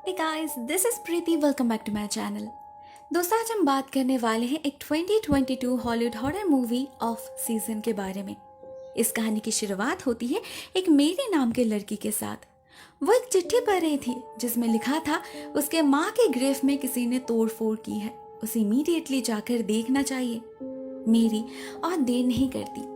Hey guys, this is Preeti. Welcome back to my channel. दोस्तों आज हम बात करने वाले हैं एक 2022 Hollywood horror movie off season के बारे में। इस कहानी की शुरुआत होती है एक मेरी नाम के लड़की के साथ। वो एक चिट्ठी पढ़ रही थी जिसमें लिखा था उसके माँ के ग्रेव में किसी ने तोड़ फोड़ की है, उसे इमीडिएटली जाकर देखना चाहिए। मेरी और देर नहीं करती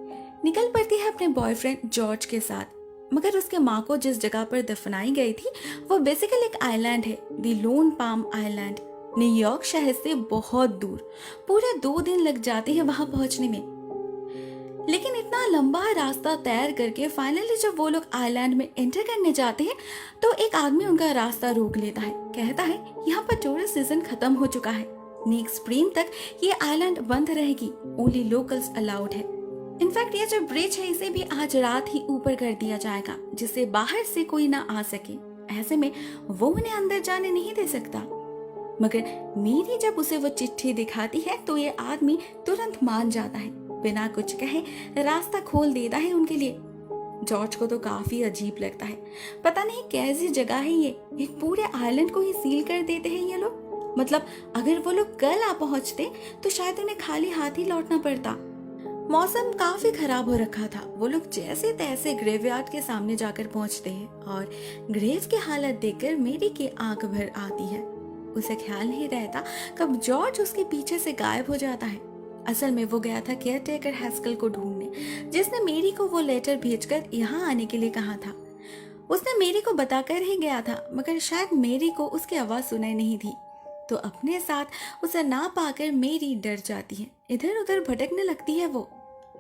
निकल पड़ती है अपने बॉयफ्रेंड जॉर्ज के साथ। मगर उसके माँ को जिस जगह पर दफनाई गई थी वो बेसिकली एक आइलैंड है, दी लोन पाम आइलैंड, न्यूयॉर्क शहर से बहुत दूर। पूरे 2 दिन लग जाते हैं वहां पहुंचने में। लेकिन इतना लंबा रास्ता तैर करके फाइनली जब वो लोग आइलैंड में एंटर करने जाते हैं तो एक आदमी उनका रास्ता रोक लेता है। कहता है यहाँ पर टूरिस्ट सीजन खत्म हो चुका है, नेक्स्ट स्प्रिंग तक ये आइलैंड बंद रहेगी, ओनली लोकल्स अलाउड है। इनफैक्ट ये जो ब्रिज है इसे भी आज रात ही ऊपर कर दिया जाएगा जिससे बाहर से कोई ना आ सके। ऐसे में वो उन्हें अंदर जाने नहीं दे सकता। मगर मेरी जब उसे वो चिट्ठी दिखाती है तो ये आदमी तुरंत मान जाता है, बिना कुछ कहे रास्ता खोल देता है उनके लिए। जॉर्ज को तो काफी अजीब लगता है, पता नहीं कैसी जगह है ये, एक पूरे आइलैंड को ही सील कर देते हैं ये लोग। मतलब अगर वो लोग कल आ पहुंचते तो शायद उन्हें खाली हाथ ही लौटना पड़ता। मौसम काफी खराब हो रखा था। वो लोग जैसे तैसे ग्रेवयार्ड के सामने जाकर पहुंचते हैं और ग्रेव की हालत देखकर मेरी की आंख भर आती है। उसे ख्याल नहीं रहता कब जॉर्ज उसके पीछे से गायब हो जाता है। असल में वो गया था केयरटेकर हैस्कल को ढूंढने, जिसने मेरी को वो लेटर भेजकर यहाँ आने के लिए कहा था। उसने मेरी को बताकर ही गया था, मगर शायद मेरी को उसकी आवाज सुनाई नहीं थी, तो अपने साथ उसे ना पाकर मेरी डर जाती है, इधर उधर भटकने लगती है वो।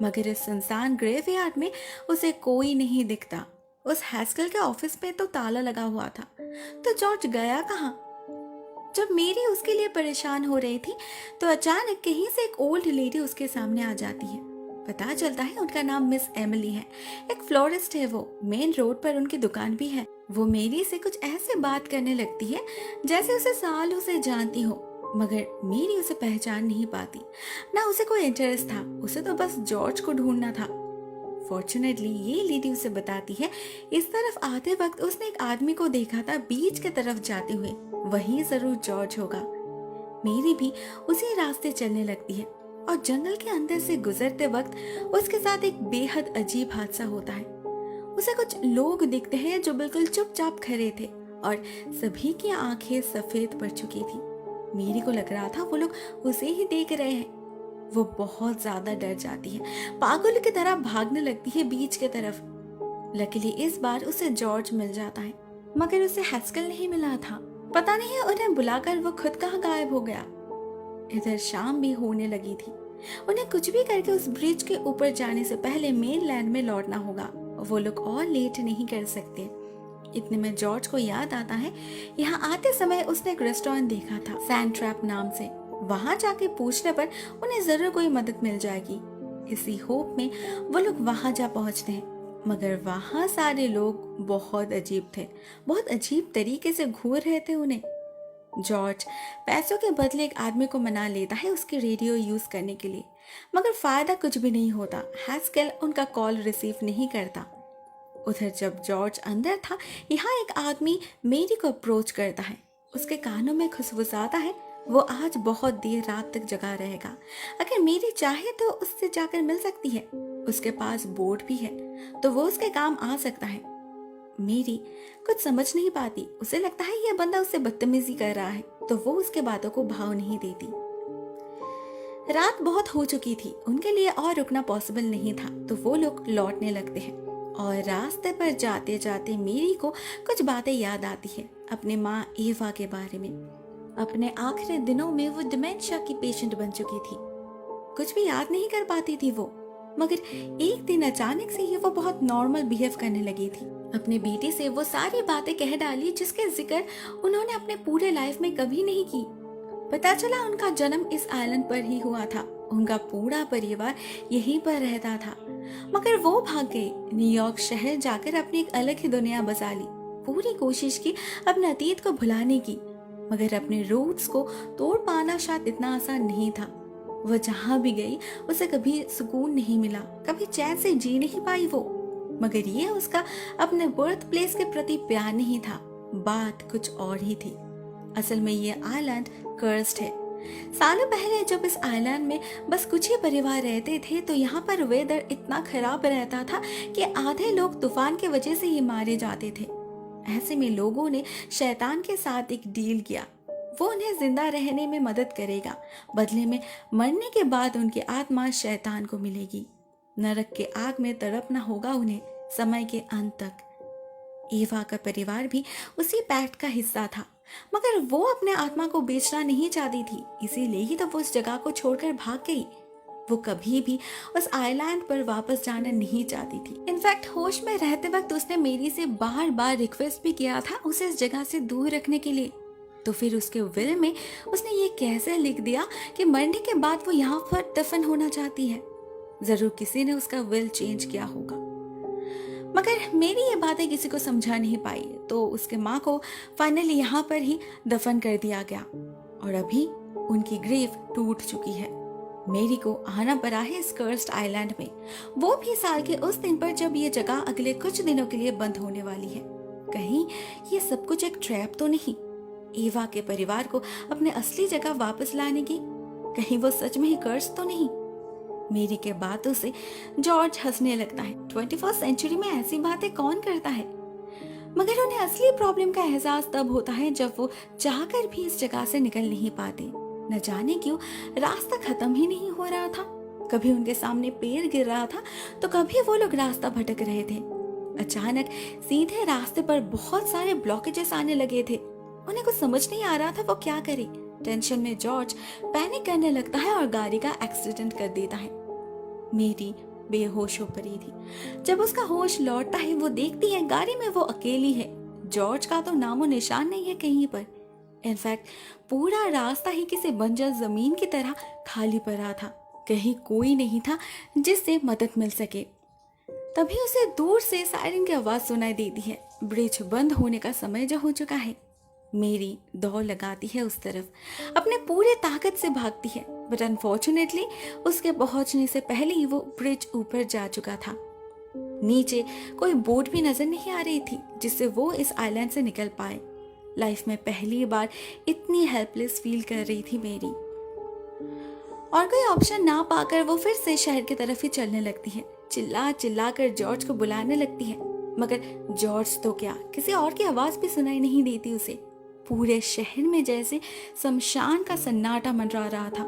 मगर इस सुनसान ग्रेवयार्ड में उसे कोई नहीं दिखता। उस हैस्कल के ऑफिस पे तो ताला लगा हुआ था, तो जॉर्ज गया कहाँ? जब मेरी उसके लिए परेशान हो रही थी तो अचानक कहीं से एक ओल्ड लेडी उसके सामने आ जाती है। पता चलता है उनका नाम मिस एमिली है, एक फ्लोरिस्ट है वो, मेन रोड पर उनकी दुकान भी है। वो मेरी से कुछ ऐसे बात करने लगती है जैसे उसे सालों से जानती हो, मगर मेरी उसे पहचान नहीं पाती, ना उसे कोई इंटरेस्ट था, उसे तो बस जॉर्ज को ढूंढना था। फॉर्चुनेटली ये लेडी उसे बताती है इस तरफ आते वक्त उसने एक आदमी को देखा था बीच के तरफ जाते हुए, वही जरूर जॉर्ज होगा। मेरी भी उसी रास्ते चलने लगती है और जंगल के अंदर से गुजरते वक्त उसके साथ एक बेहद अजीब हादसा होता है। उसे कुछ लोग दिखते हैं जो बिल्कुल चुपचाप खड़े थे और सभी की आंखें सफेद पड़ चुकी थी। मेरी को लग रहा था वो लोग उसे ही देख रहे हैं। वो बहुत ज्यादा डर जाती है, पागल की तरह भागने लगती है बीच के तरफ। लकीली इस बार उसे जॉर्ज मिल जाता है, मगर उसे हैस्कल नहीं मिला था। पता नहीं उन्हें बुलाकर वो खुद कहाँ गायब हो गया। इधर शाम भी होने लगी थी। उन्हें कुछ भी करके उस ब्रिज के ऊपर जाने से पहले मेन लैंड में लौटना होगा। वो लोग और लेट नहीं कर सकते। इतने में जॉर्ज को याद आता है यहाँ आते समय उसने एक रेस्टोरेंट देखा था सैंड ट्रैप नाम से। वहां जाके पूछने पर उन्हें जरूर कोई मदद मिल जाएगी। इसी होप में वो लोग वहां जा पहुंचते हैं, मगर वहां सारे लोग बहुत अजीब थे, बहुत अजीब तरीके से घूर रहे थे उन्हें। जॉर्ज पैसों के बदले एक आदमी को मना लेता है उसके रेडियो यूज करने के लिए, मगर फायदा कुछ भी नहीं होता। हैस्केल उनका कॉल रिसीव नहीं करता। उधर जब जॉर्ज अंदर था, यहाँ एक आदमी मेरी को अप्रोच करता है, उसके कानों में खुशबुसाता है वो आज बहुत देर रात तक जगा रहेगा। अगर मेरी चाहे तो उससे जाकर मिल सकती है, उसके पास बोट भी है तो वो उसके काम आ सकता है। मेरी कुछ समझ नहीं पाती, उसे लगता है यह बंदा उससे बदतमीजी कर रहा है, तो वो उसके बातों को भाव नहीं देती। रात बहुत हो चुकी थी, उनके लिए और रुकना पॉसिबल नहीं था, तो वो लोग लौटने लगते हैं। और रास्ते पर जाते जाते मेरी को कुछ बातें याद आती है अपने माँ एवा के बारे में। अपने आखिरी दिनों में वो डिमेंशिया की पेशेंट बन चुकी थी, कुछ भी याद नहीं कर पाती थी वो। मगर एक दिन अचानक से ही वो बहुत नॉर्मल बिहेव करने लगी थी। अपने बेटे से वो सारी बातें कह डाली जिसके जिक्र उन्होंने अपने पूरे लाइफ में कभी नहीं की। पता चला उनका जन्म इस आइलैंड पर ही हुआ था, उनका पूरा परिवार यहीं पर रहता था, मगर वो भाग गए न्यूयॉर्क शहर जाकर अपनी एक अलग ही दुनिया बसा ली। पूरी कोशिश की अपने अतीत को भुलाने की, मगर अपने रूट्स को तोड़ पाना शायद इतना आसान नहीं था। वो जहाँ भी गई उसे कभी सुकून नहीं मिला, कभी चैन से जी नहीं पाई वो। मगर ये उसका अपने बर्थ प्लेस के प्रति प्यार नहीं था, बात कुछ और ही थी। असल में ये आइलैंड कर्स्ड है। सालों पहले जब इस आइलैंड में बस कुछ ही परिवार रहते थे तो यहाँ पर वेदर इतना खराब रहता था कि आधे लोग तूफान की वजह से ही मारे जाते थे। ऐसे में लोगों ने शैतान के साथ एक डील किया। वो उन्हें जिंदा रहने में मदद करेगा, बदले में मरने के बाद उनकी आत्मा शैतान को मिलेगी। नरक के आग में तड़पना होगा उन्हें समय के अंत तक। एवा का परिवार भी उसी पैक्ट का हिस्सा था, मगर वो अपने आत्मा को बेचना नहीं चाहती थी, इसीलिए ही तो वो उस जगह को छोड़कर भाग गई। वो कभी भी उस आइलैंड पर वापस जाना नहीं चाहती थी। इनफैक्ट होश में रहते वक्त उसने मेरी से बार बार रिक्वेस्ट भी किया था उसे इस जगह से दूर रखने के लिए। तो फिर उसके विल में उसने ये कैसे लिख दिया कि मरने के बाद वो यहाँ पर दफन होना चाहती है। जरूर किसी ने उसका विल चेंज किया होगा, मगर मेरी ये बातें किसी को समझा नहीं पाई, तो उसके माँ को फाइनली यहाँ पर ही दफन कर दिया गया और अभी उनकी ग्रेव टूट चुकी है। मेरी को आना पड़ा है इस कर्स्ड आइलैंड में, वो भी साल के उस दिन पर जब ये जगह अगले कुछ दिनों के लिए बंद होने वाली है। कहीं ये सब कुछ एक ट्रैप तो नहीं, एवा के परिवार को अपने असली जगह वापस लाने की? कहीं वो सच में ही कर्स तो नहीं? मेरी के बातों से जॉर्ज हंसने लगता है। 21st सेंचुरी में ऐसी बातें कौन करता है? मगर उन्हें असली प्रॉब्लम का एहसास तब होता है जब वो चाहकर भी इस जगह से निकल नहीं पाते। न जाने क्यों रास्ता खत्म ही नहीं हो रहा था। कभी उनके सामने पेड़ गिर रहा था तो कभी वो लोग रास्ता भटक रहे थे। अचानक सीधे रास्ते पर बहुत सारे ब्लॉकेजेस आने लगे थे। उन्हें कुछ समझ नहीं आ रहा था वो क्या करे। टेंशन में जॉर्ज पैनिक करने लगता है और गाड़ी का एक्सीडेंट कर देता है। मेरी बेहोश हो पड़ी थी। जब उसका होश लौटता है वो देखती है गाड़ी में वो अकेली है। जॉर्ज का तो नामो निशान नहीं है कहीं पर। इनफैक्ट पूरा रास्ता ही किसी बंजर जमीन की तरह खाली पड़ा था। कहीं कोई नहीं था जिससे मदद मिल सके। तभी उसे दूर से सायरन की आवाज सुनाई देती है। ब्रिज बंद होने का समय जो हो चुका है। मेरी दौड़ लगाती है उस तरफ, अपने पूरे ताकत से भागती है, बट अनफॉर्चुनेटली उसके पहुंचने से पहले ही वो ब्रिज ऊपर जा चुका था। नीचे कोई बोट भी नजर नहीं आ रही थी जिससे वो इस आइलैंड से निकल पाए। लाइफ में पहली बार इतनी हेल्पलेस फील कर रही थी मेरी। और कोई ऑप्शन ना पाकर वो फिर से शहर की तरफ ही चलने लगती है। चिल्ला चिल्ला कर जॉर्ज को बुलाने लगती है, मगर जॉर्ज तो क्या, किसी और की आवाज भी सुनाई नहीं देती उसे। पूरे शहर में जैसे शमशान का सन्नाटा मंडरा रहा था।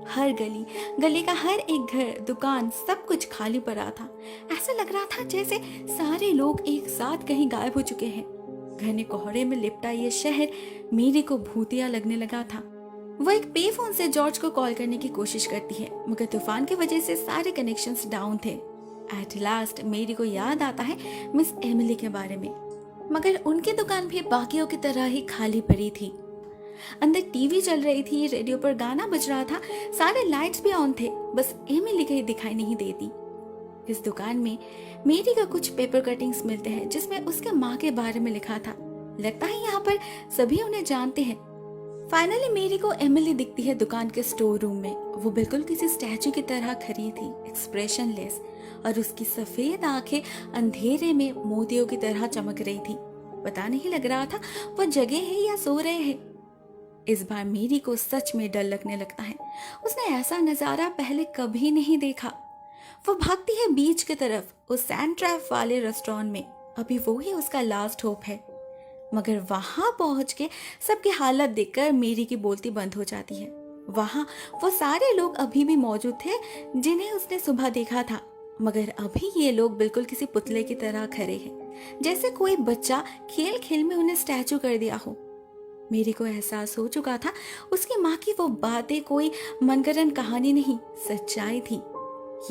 हर गली गली का हर एक घर, दुकान, सब कुछ खाली पड़ा था। ऐसा लग रहा था जैसे सारे लोग एक साथ कहीं गायब हो चुके हैं। घने कोहरे में लिपटा ये शहर मेरी को भूतिया लगने लगा था। वो एक पे फोन से जॉर्ज को कॉल करने की कोशिश करती है, मगर तूफान की वजह से सारे कनेक्शंस डाउन थे। एट लास्ट मेरी को याद आता है मिस एमिली के बारे में, मगर उनकी दुकान भी बाकियों की तरह ही खाली पड़ी थी। अंदर टीवी चल रही थी, रेडियो पर गाना बज रहा था, सारे लाइट्स भी ऑन थे, बस एमिली कहीं दिखाई नहीं देती। इस दुकान में मेरी का कुछ पेपर कटिंग्स मिलते हैं जिसमें उसके माँ के बारे में लिखा था। लगता है यहाँ पर सभी उन्हें जानते हैं। फाइनली मेरी को एमिली दिखती है दुकान के स्टोर रूम में। वो बिल्कुल किसी स्टैचू की तरह खड़ी थी, एक्सप्रेशनलेस, और उसकी सफेद आंखें अंधेरे में मोतियों की तरह चमक रही थी। पता नहीं लग रहा था वो जगे हैं या सो रहे हैं। इस बार मेरी को सच में डर लगने लगता है। उसने ऐसा नजारा पहले कभी नहीं देखा। वो भागती है बीच की तरफ, उस सैंड ट्रैप वाले रेस्टोरेंट में। अभी वो ही उसका लास्ट होप है। मगर वहां पहुंच के सबकी हालत देखकर मेरी की बोलती बंद हो जाती है। वहां वो सारे लोग अभी भी मौजूद थे जिन्हें उसने सुबह देखा था, मगर अभी ये लोग बिल्कुल किसी पुतले की तरह खड़े हैं, जैसे कोई बच्चा खेल खेल में उन्हें स्टैचू कर दिया हो। मेरी को एहसास हो चुका था उसकी माँ की वो बातें कोई मनगढ़ंत कहानी नहीं, सच्चाई थी।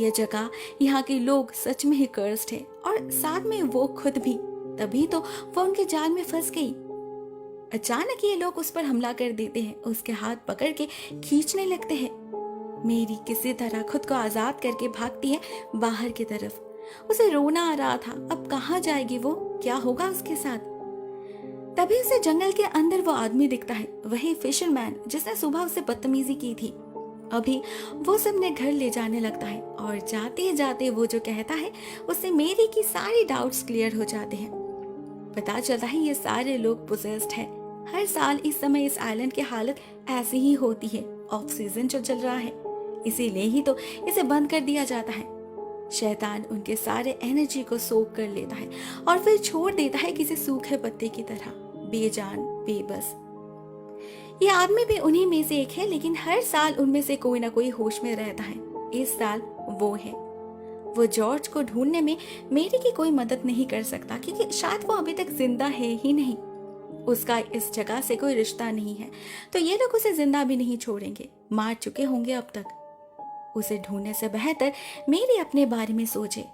ये जगह, यहाँ के लोग सच में ही कर्स्ड है, और साथ में वो खुद भी। तभी तो वो उनके जाल में फंस गई। अचानक ये लोग उस पर हमला कर देते हैं, उसके हाथ पकड़ के खींचने लगते हैं। मेरी किसी तरह खुद को आजाद करके भागती है बाहर की तरफ। उसे रोना आ रहा था, अब कहाँ जाएगी वो, क्या होगा उसके साथ। तभी उसे जंगल के अंदर वो आदमी दिखता है, वही फिशरमैन जिसने सुबह उसे बदतमीजी की थी। अभी वो सबने घर ले जाने लगता है, और जाते जाते वो जो कहता है उससे मेरी की सारी डाउट्स क्लियर हो जाते हैं। पता चलता है ये सारे लोग पोजेस्ड है। हर साल इस समय इस आइलैंड की हालत ऐसी ही होती है, ऑफ सीजन जो चल रहा है, इसीलिए ही तो इसे बंद कर दिया जाता है। शैतान उनके सारे एनर्जी को सोख कर लेता है और फिर छोड़ देता है किसी सूखे पत्ते की तरह, बेजान, बेबस। ये आदमी भी उन्हीं में से एक है, लेकिन हर साल उनमें से कोई ना कोई होश में रहता है। इस साल वो है। वो जॉर्ज को ढूंढने में मेरी की कोई मदद नहीं कर सकता, क्योंकि शायद वो अभी तक जिंदा है ही नहीं। उसका इस जगह से कोई रिश्ता नहीं है, तो ये लोग उसे जिंदा भी नहीं छोड़ेंगे, मार चुके होंगे अब तक। उसे ढूंढने से बेहतर मेरी अपने बारे में सोचे।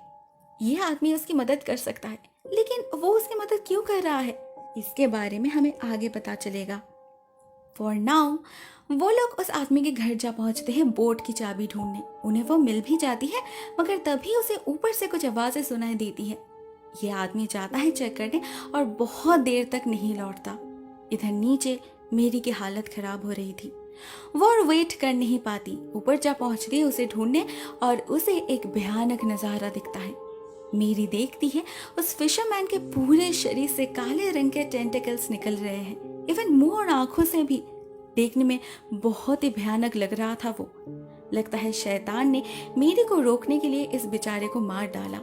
ये आदमी उसकी मदद कर सकता है, लेकिन वो उसकी मदद क्यों कर रहा है, इसके बारे में हमें आगे पता चलेगा। फॉर नाउ वो लोग उस आदमी के घर जा पहुंचते हैं बोट की चाबी ढूंढने। उन्हें वो मिल भी जाती है, मगर तभी उसे ऊपर से कुछ आवाजें सुनाई देती है। ये आदमी जाता है चेक करने और बहुत देर तक नहीं लौटता। इधर नीचे मेरी की हालत खराब हो रही थी। वो और वेट कर नहीं पाती, ऊपर जा पहुंचती है उसे ढूंढने, और उसे एक भयानक नजारा दिखता है। मेरी देखती है उस फिशरमैन के पूरे शरीर से काले रंग के टेंटिकल्स निकल रहे हैं, इवन मुंह और आंखों से भी। देखने में बहुत ही भयानक लग रहा था वो। लगता है शैतान ने मेरी को रोकने के लिए इस बेचारे को मार डाला।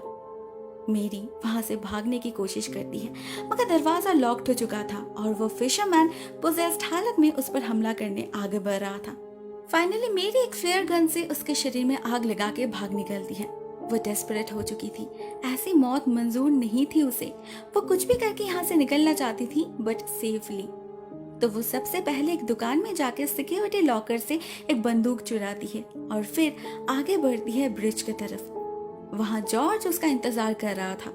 मेरी वहां से भागने की कोशिश करती है, मगर दरवाजा लॉक्ड हो चुका था और वो फिशरमैन पोजेस्ड हालत में उस पर हमला करने आगे बढ़ रहा था। फाइनली मेरी एक फ्लेयर गन से उसके शरीर में आग लगा के भाग निकलती है। वो डेस्परेट हो चुकी थी, ऐसी मौत मंजूर नहीं थी उसे। वो कुछ भी करके यहाँ से निकलना चाहती थी, बट सेफली। तो वो सबसे पहले एक दुकान में जाकर सिक्योरिटी लॉकर से एक बंदूक चुराती है और फिर आगे बढ़ती है ब्रिज की तरफ। वहां जॉर्ज उसका इंतजार कर रहा था,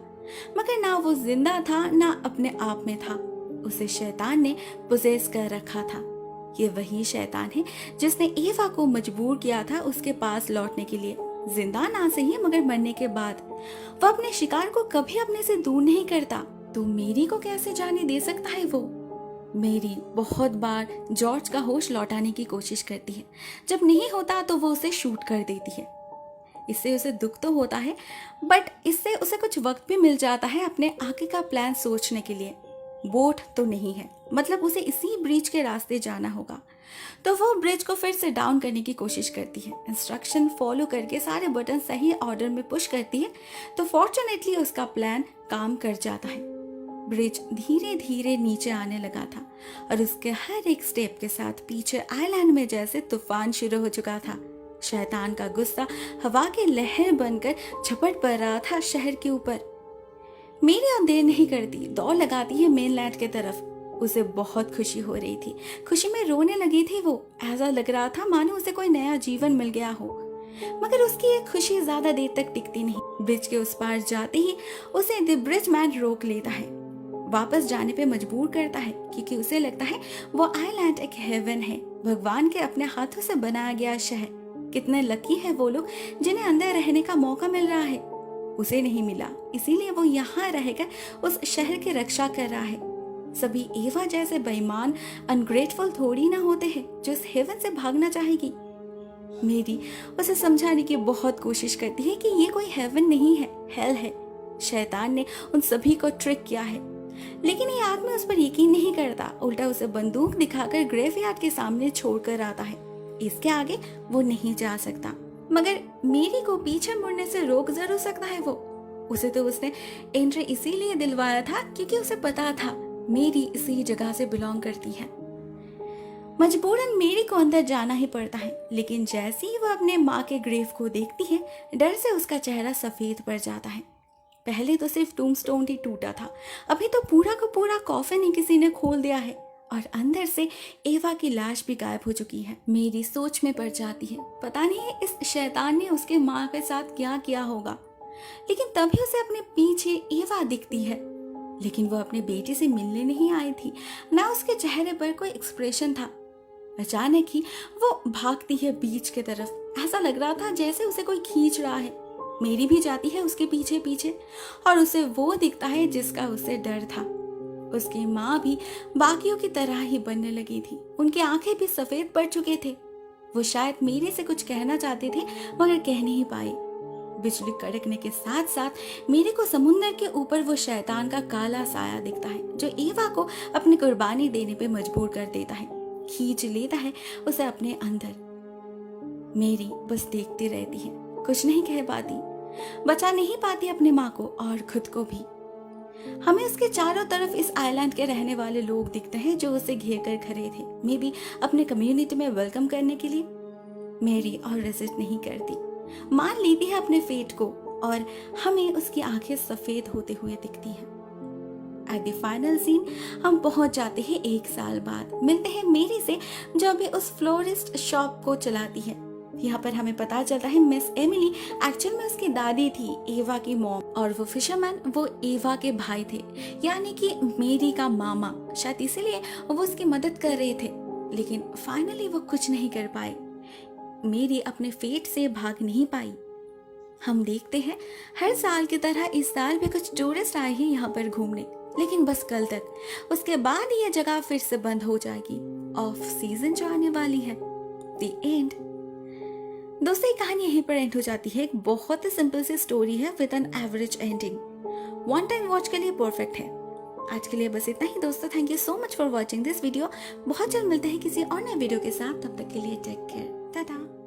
मगर ना वो जिंदा था ना अपने आप में था। उसे शैतान ने पोजेस कर रखा था। ये वही शैतान है जिसने एवा को मजबूर किया था उसके पास लौटने के लिए। जिंदा ना सही, मगर मरने के बाद। वो अपने शिकार को कभी अपने से दूर नहीं करता, तो मेरी को कैसे जाने दे सकता है वो। मेरी बहुत बार जॉर्ज का होश लौटाने की कोशिश करती है। जब नहीं होता तो वो उसे शूट कर देती है। इससे उसे दुख तो होता है, बट इससे उसे कुछ वक्त भी मिल जाता है अपने आगे का प्लान सोचने के लिए। बोट तो नहीं है, मतलब उसे इसी ब्रिज के रास्ते जाना होगा। तो वो ब्रिज को फिर से डाउन करने की कोशिश करती है। इंस्ट्रक्शन फॉलो करके सारे बटन सही ऑर्डर में पुश करती है, तो फॉर्चुनेटली उसका प्लान काम कर जाता है। ब्रिज धीरे धीरे नीचे आने लगा था और उसके हर एक स्टेप के साथ पीछे आइलैंड में जैसे तूफान शुरू हो चुका था। शैतान का गुस्सा हवा की लहर बनकर झपट पड़ रहा था शहर के ऊपर। मेरी और देर नहीं करती, दौड़ लगाती है मेनलैंड की तरफ। उसे बहुत खुशी हो रही थी, खुशी में रोने लगी थी वो। ऐसा लग रहा था मानो उसे कोई नया जीवन मिल गया हो। मगर उसकी ये खुशी ज्यादा देर तक टिकती नहीं। ब्रिज के उस पार जाते ही उसे द ब्रिज मैन रोक लेता है, वापस जाने पे मजबूर करता है, क्योंकि उसे लगता है वो आइलैंड एक हेवन है, भगवान के अपने हाथों से बनाया गया शहर। कितने लकी है वो लोग जिन्हें अंदर रहने का मौका मिल रहा है। उसे नहीं मिला, इसीलिए वो यहाँ रहकर उस शहर की रक्षा कर रहा है। सभी एवा जैसे बेईमान अनग्रेटफुल थोड़ी ना होते हैं जो इस हेवन से भागना चाहेगी। मेरी उसे समझाने की बहुत कोशिश करती है कि ये कोई हेवन नहीं है, हेल है। शैतान ने उन सभी को ट्रिक किया है, लेकिन ये आदमी उस पर यकीन नहीं करता। उल्टा उसे बंदूक दिखाकर ग्रेवयार्ड के सामने छोड़कर आता है। इसके आगे वो नहीं जा सकता, मगर मेरी को पीछे मुड़ने से रोक जरूर सकता है वो। उसे तो उसने एंट्री इसीलिए दिलवाया था क्योंकि उसे पता था मेरी इसी जगह से बिलोंग करती है। मजबूरन मेरी को अंदर जाना ही पड़ता है, लेकिन जैसे ही वो अपने माँ के ग्रेव को देखती है, डर से उसका चेहरा सफेद पड़ जाता है। पहले तो सिर्फ टूमस्टोन ही टूटा था, अभी तो पूरा का पूरा कॉफिन ही किसी ने खोल दिया है और अंदर से एवा की लाश भी गायब हो चुकी है। मेरी सोच में पड़ जाती है, पता नहीं इस शैतान ने उसके माँ के साथ क्या किया होगा। लेकिन तभी उसे अपने पीछे एवा दिखती है, लेकिन वो अपने बेटे से मिलने नहीं आई थी, ना उसके चेहरे पर कोई एक्सप्रेशन था। अचानक ही वो भागती है बीच की तरफ। ऐसा लग रहा था जैसे उसे कोई खींच रहा है। मेरी भी जाती है उसके पीछे पीछे और उसे वो दिखता है जिसका उसे डर था। उसकी माँ भी बाकियों की तरह ही बनने लगी थी, उनकी आंखें भी सफेद पड़ चुके थे। वो शायद मेरे से कुछ कहना चाहते थे मगर कह नहीं पाए। बिजली कड़कने के साथ साथ मेरी को समुंदर के ऊपर वो शैतान का काला साया दिखता है जो एवा को अपनी कुर्बानी देने पे मजबूर कर देता है, खींच लेता है उसे अपने अंदर। मेरी बस देखती रहती है, कुछ नहीं कह पाती, बचा नहीं पाती अपनी माँ को और खुद को भी। हमें उसके चारों तरफ इस आइलैंड के रहने वाले लोग दिखते हैं जो उसे घेर कर खड़े थे, मे बी अपने कम्युनिटी में वेलकम करने के लिए। मेरी और रेजिस्ट नहीं करती, मान लेती है अपने फेट को और हमें उसकी आंखें सफेद होते हुए दिखती हैं। एट द फाइनल सीन हम पहुंच जाते हैं 1 साल बाद, मिलते हैं मेरी से जो अभी उस फ्लोरिस्ट शॉप को चलाती है। यहाँ पर हमें पता चलता है मिस एमिली एक्चुअल में उसकी दादी थी, एवा की मॉम, और वो फिशरमैन वो एवा के भाई थे, यानी कि मेरी का मामा। शायद इसीलिए वो उसकी मदद कर रहे थे, लेकिन फाइनली वो कुछ नहीं कर पाए। मेरी अपने फेट से भाग नहीं पाई। हम देखते हैं हर साल की तरह इस साल भी कुछ टूरिस्ट आए हैं यहाँ पर घूमने, लेकिन बस कल तक। उसके बाद ये जगह फिर से बंद हो जाएगी। ऑफ सीजन जो आने वाली है। The end. दोस्तों ये कहानी यहीं पर एंड हो जाती है। एक बहुत ही सिंपल सी स्टोरी है with an average ending. One time watch के लिए परफेक्ट है। आज के लिए बस इतना ही दोस्तों। Thank you so much for watching this video. बहुत जल्द मिलते हैं किसी और नए वीडियो के साथ। तब तक के लिए टेक केयर, टाटा।